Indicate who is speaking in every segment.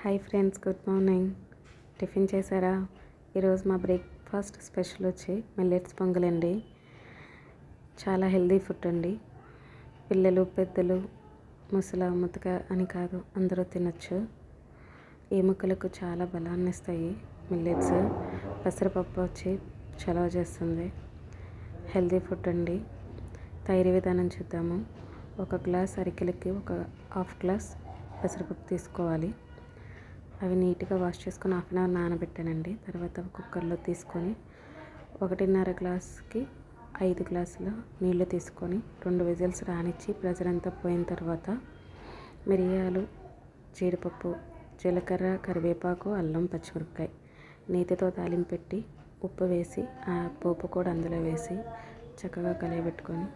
Speaker 1: Hi friends, good morning. Tiffin చేశారా? ఈరోజు మా బ్రేక్ఫాస్ట్ స్పెషల్ వచ్చి మిల్లెట్స్ పొంగల్ అండి. చాలా హెల్దీ ఫుడ్ అండి. పిల్లలు, పెద్దలు, ముతక అని కాదు, అందరూ తినచ్చు. ఎముకలకు చాలా బలాన్ని ఇస్తాయి మిల్లెట్స్. పెసరపప్పు వచ్చి చలవ చేస్తుంది. హెల్దీ ఫుడ్ అండి. తయారీ విధానం చూద్దాము. 1 గ్లాస్ అరికెలకి 1/2 గ్లాస్ పెసరపప్పు తీసుకోవాలి. అవి నీట్గా వాష్ చేసుకొని 1/2 అవర్ నానబెట్టానండి. తర్వాత కుక్కర్లో తీసుకొని 1.5 గ్లాస్కి 5 గ్లాసుల నీళ్లు తీసుకొని 2 విజిల్స్ రానిచ్చి ప్రెజర్ అంతా పోయిన తర్వాత మిరియాలు, జీడిపప్పు, జీలకర్ర, కరివేపాకు, అల్లం, పచ్చిమిరపకాయ నేతితో తాలింపు పెట్టి ఉప్పు వేసి ఆ పోపు కూడా అందులో వేసి చక్కగా కలియబెట్టుకొని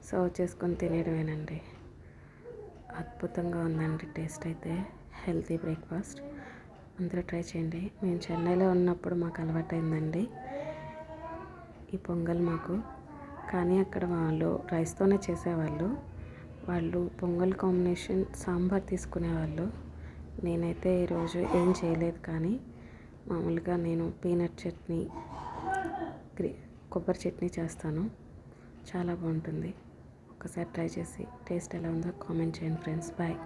Speaker 1: సర్వ్ చేసుకొని తినేయడమేనండి. అద్భుతంగా ఉందండి టేస్ట్ అయితే. హెల్తీ బ్రేక్ఫాస్ట్ అందరూ ట్రై చేయండి. మేము చెన్నైలో ఉన్నప్పుడు మాకు అలవాటైందండి ఈ పొంగల్ మాకు. కానీ అక్కడ వాళ్ళు రైస్తోనే చేసేవాళ్ళు. వాళ్ళు పొంగల్ కాంబినేషన్ సాంబార్ తీసుకునేవాళ్ళు. నేనైతే ఈరోజు ఏం చేయలేదు, కానీ మామూలుగా నేను పీనట్ చట్నీ, కొబ్బరి చట్నీ చేస్తాను. చాలా బాగుంటుంది. ఒకసారి ట్రై చేసి టేస్ట్ ఎలా ఉందో కామెంట్ చేయండి ఫ్రెండ్స్. బాయ్.